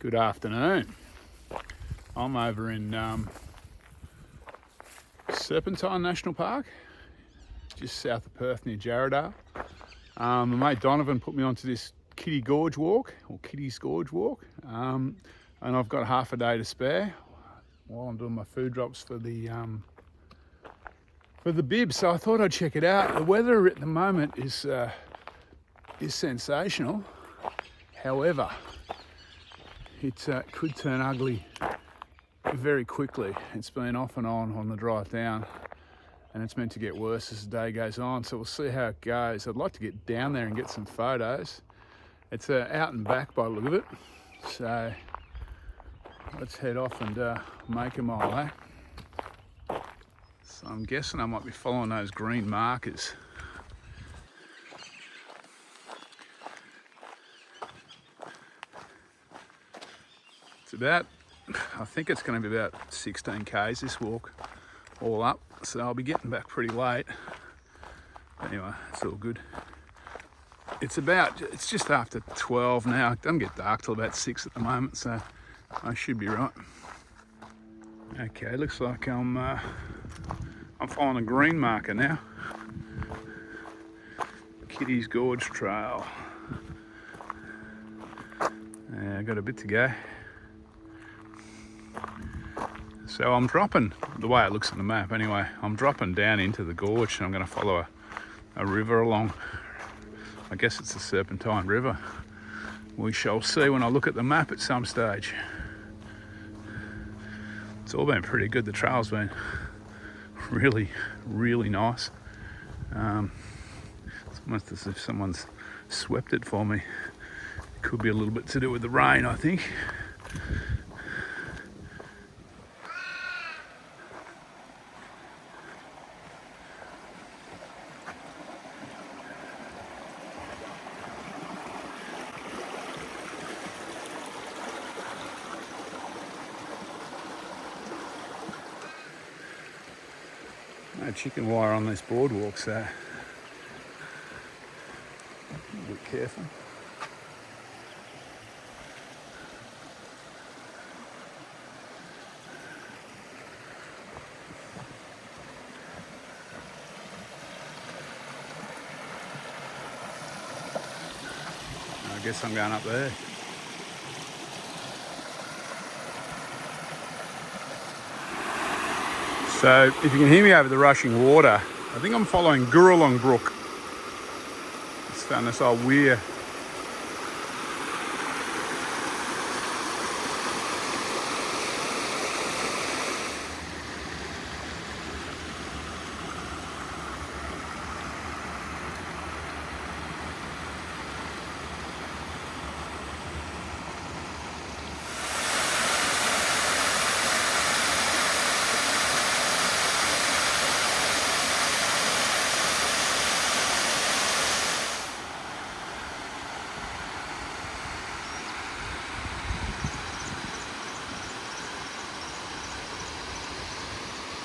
Good afternoon. I'm over in Serpentine National Park, just south of Perth near Jarrahdale. My mate Donovan put me onto this Gorge walk, or Kitty's Gorge walk, and I've got half a day to spare while I'm doing my food drops for the bib. So I thought I'd check it out. The weather at the moment is sensational. However, it could turn ugly very quickly. It's been off and on the drive down, and it's meant to get worse as the day goes on, so we'll see how it goes. I'd like to get down there and get some photos. It's out and back by the look of it, so let's head off and make a mile, eh? So I'm guessing I might be following those green markers. It's about, I think it's going to be about 16 k's this walk, all up, so I'll be getting back pretty late. Anyway, it's all good. It's just after 12 now. It doesn't get dark till about 6 at the moment, so I should be right. Okay, looks like I'm following a green marker now. Kitty's Gorge Trail. Yeah, I got a bit to go. So I'm dropping, the way it looks on the map anyway, I'm dropping down into the gorge and I'm going to follow a river along. I guess it's the Serpentine River. We shall see when I look at the map at some stage. It's all been pretty good. The trail's been really, really nice. It's almost as if someone's swept it for me. It could be a little bit to do with the rain, I think. No chicken wire on this boardwalk, so be careful. I guess I'm going up there. So if you can hear me over the rushing water, I think I'm following Bibbulmun Brook. It's down this old weir.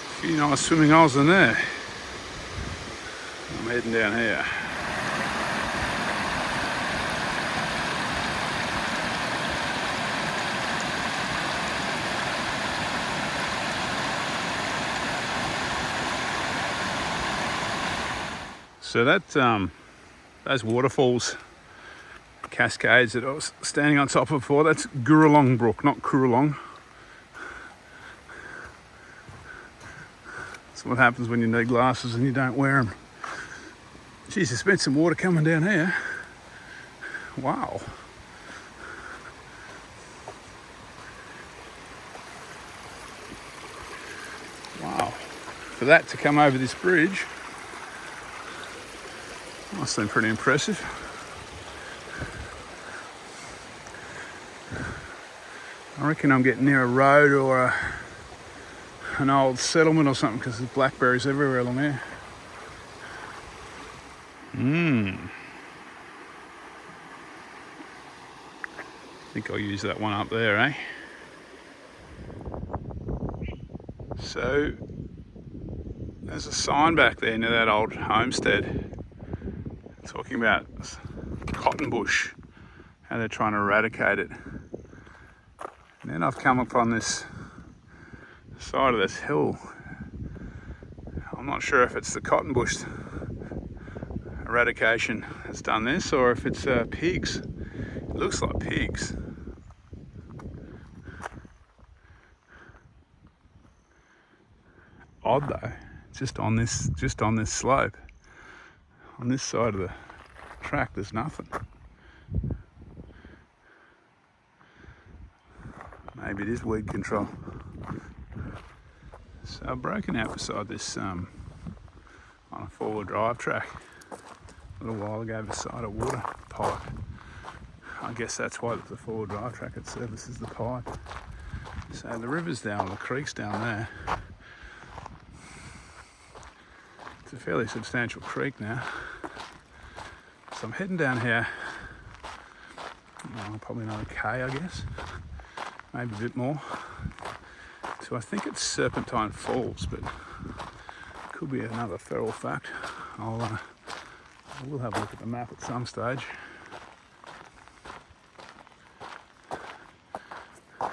A few nice swimming holes in there. I'm heading down here. So that those waterfalls, cascades that I was standing on top of before, that's Bibbulmun Brook, not Kurralong. What happens when you need glasses and you don't wear them. Geez, there's been some water coming down here. Wow. Wow. For that to come over this bridge, must have been pretty impressive. I reckon I'm getting near a road or an old settlement or something, because there's blackberries everywhere along there. I think I'll use that one up there, eh? So there's a sign back there near that old homestead talking about cotton bush, how they're trying to eradicate it. And then I've come upon this side of this hill. I'm not sure if it's the cotton bush eradication that's done this or if it's pigs. It looks like pigs. Odd though, just on this slope. On this side of the track there's nothing. Maybe it is weed control. So I've broken out beside this on a four-wheel drive track a little while ago beside a water pipe. I guess that's why it's a four-wheel drive track, it services the pipe. So the river's down, the creek's down there. It's a fairly substantial creek now. So I'm heading down here, probably another K I guess, maybe a bit more. So I think it's Serpentine Falls, but it could be another feral fact. We'll have a look at the map at some stage. It's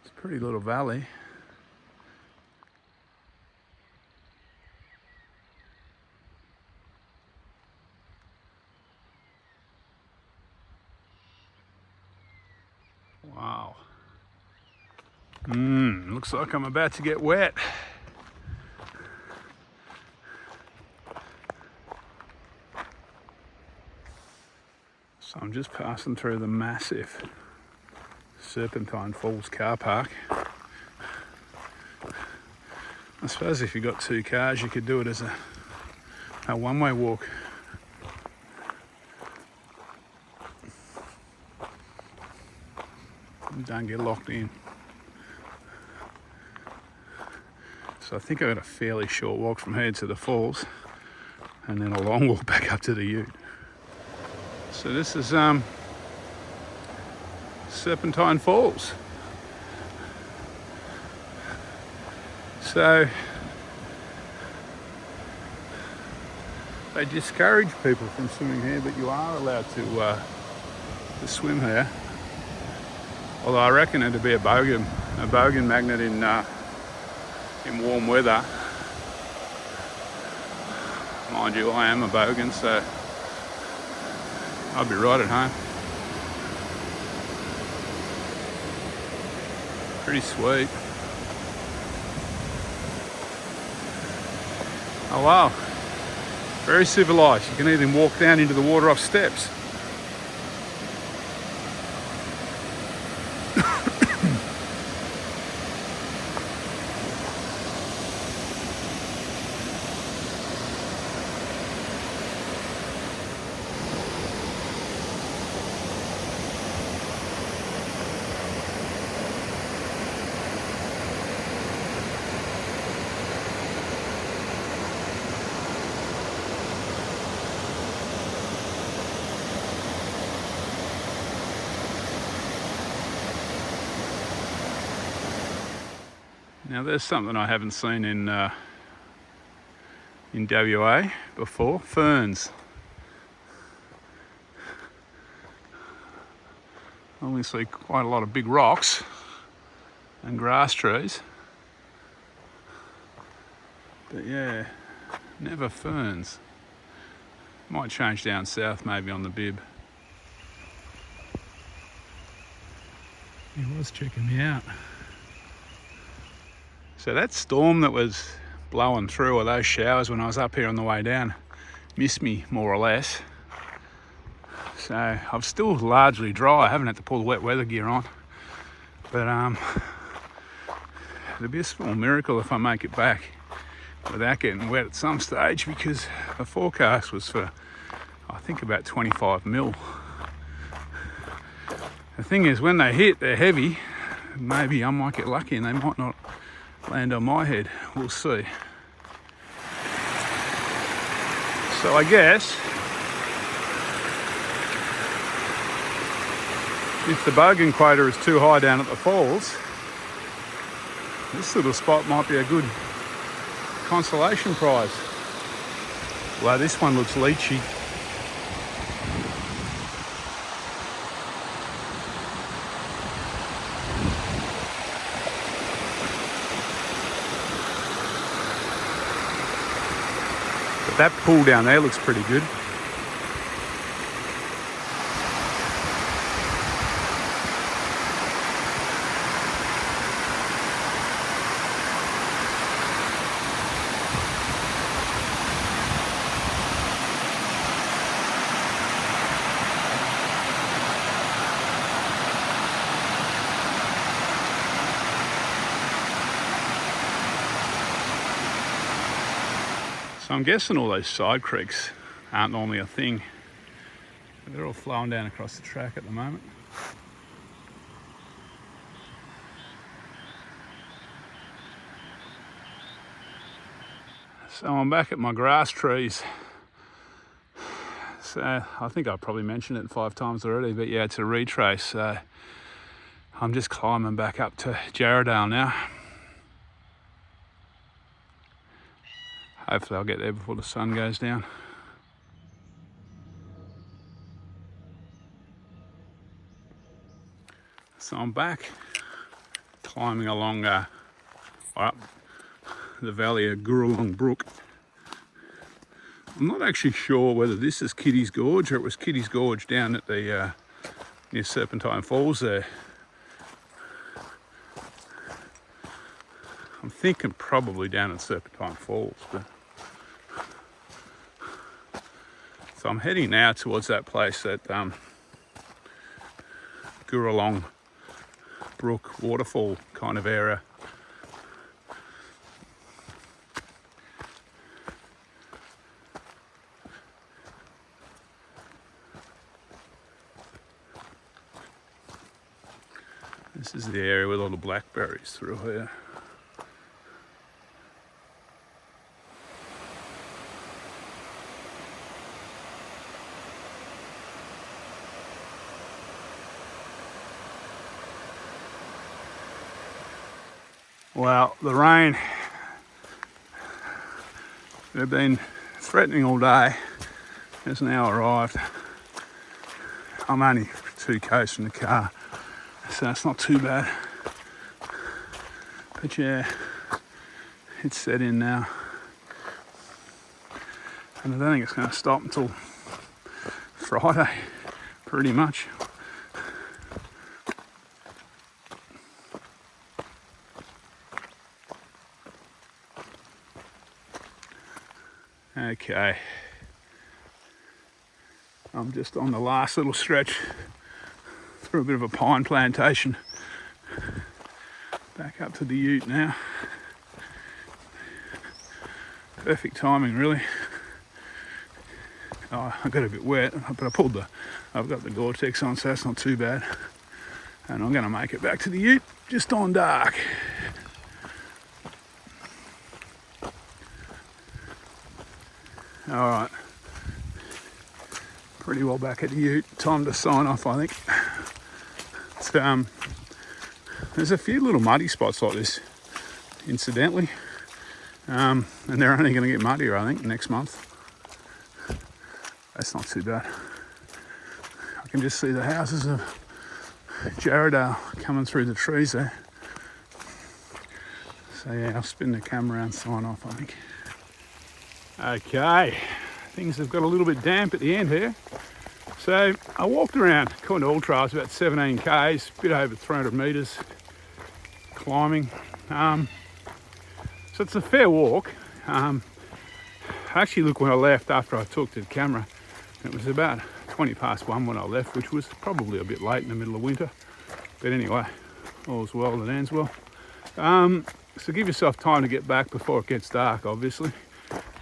a pretty little valley. Wow. Looks like I'm about to get wet. So I'm just passing through the massive Serpentine Falls car park. I suppose if you've got two cars, you could do it as a one-way walk. Don't get locked in. So I think I've got a fairly short walk from here to the falls and then a long walk back up to the ute. So this is Serpentine Falls. So they discourage people from swimming here, but you are allowed to swim here. Although I reckon it'd be a bogan magnet in warm weather. Mind you, I am a bogan, so I'll be right at home. Pretty sweet. Oh wow, very civilised. You can even walk down into the water off steps. Now there's something I haven't seen in WA before, ferns. I only see quite a lot of big rocks and grass trees. But yeah, never ferns. Might change down south, maybe on the Bib. He was checking me out. So that storm that was blowing through, or those showers when I was up here on the way down, missed me more or less. So I'm still largely dry. I haven't had to pull the wet weather gear on. But it'll be a small miracle if I make it back without getting wet at some stage, because the forecast was for, I think, about 25 mil. The thing is, when they hit, they're heavy. Maybe I might get lucky and they might not land on my head. We'll see. So I guess if the bogan quota is too high down at the falls, this little spot might be a good consolation prize. Well, this one looks leachy. that pool down there looks pretty good. So I'm guessing all those side creeks aren't normally a thing. They're all flowing down across the track at the moment. So I'm back at my grass trees. So I think I probably mentioned it 5 times already, but yeah, it's a retrace. So I'm just climbing back up to Jarrahdale now. Hopefully I'll get there before the sun goes down. So I'm back climbing along up the valley of Goin Brook. I'm not actually sure whether this is Kitty's Gorge or it was Kitty's Gorge down at the near Serpentine Falls there. I'm thinking probably down at Serpentine Falls, but so I'm heading now towards that place, that Goin Brook waterfall kind of area. This is the area with all the blackberries through here. Well, the rain, they've been threatening all day, has now arrived. I'm only 2 k's from the car, so it's not too bad. But yeah, it's set in now. And I don't think it's going to stop until Friday, pretty much. Okay, I'm just on the last little stretch through a bit of a pine plantation. Back up to the ute now. Perfect timing, really. Oh, I got a bit wet, but I've got the Gore-Tex on, so that's not too bad. And I'm going to make it back to the ute just on dark. All right, pretty well back at the ute. Time to sign off, I think. It's, there's a few little muddy spots like this, incidentally, and they're only going to get muddier, I think, next month. That's not too bad. I can just see the houses of Jarrahdale coming through the trees there. So yeah, I'll spin the camera and sign off, I think. Okay, things have got a little bit damp at the end here. So I walked around, according to all trails, about 17 k's, a bit over 300 metres climbing. So it's a fair walk. I actually looked when I left after I took to the camera. It was about 20 past 1 when I left, which was probably a bit late in the middle of winter. But anyway, all's well that ends well. So give yourself time to get back before it gets dark, obviously.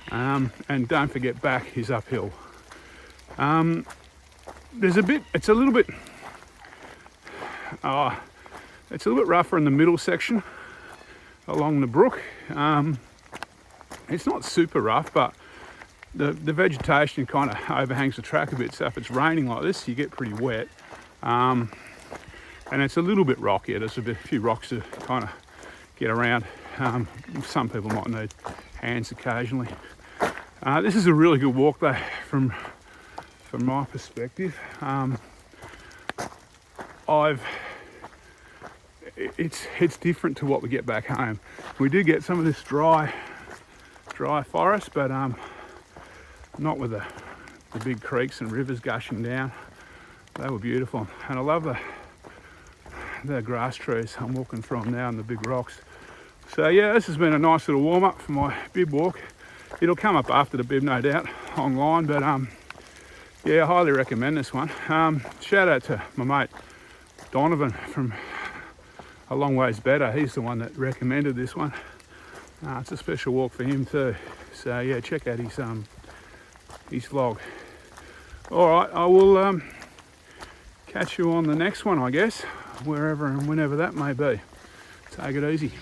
And don't forget, back is uphill. It's a little bit rougher in the middle section along the brook. It's not super rough, but the vegetation kind of overhangs the track a bit, so if it's raining like this, you get pretty wet. And it's a little bit rocky. There's a few rocks to kind of get around. Some people might need hands occasionally. This is a really good walk though, from my perspective. It's different to what we get back home. We do get some of this dry forest, but not with the big creeks and rivers gushing down. They were beautiful, and I love the grass trees I'm walking from now and the big rocks. So yeah, this has been a nice little warm up for my bib walk. It'll come up after the bib, no doubt, online, but yeah, I highly recommend this one. Shout out to my mate Donovan from A Long Ways Better. He's the one that recommended this one. It's a special walk for him too. So yeah, check out his vlog. All right, I will catch you on the next one, I guess, wherever and whenever that may be. Take it easy.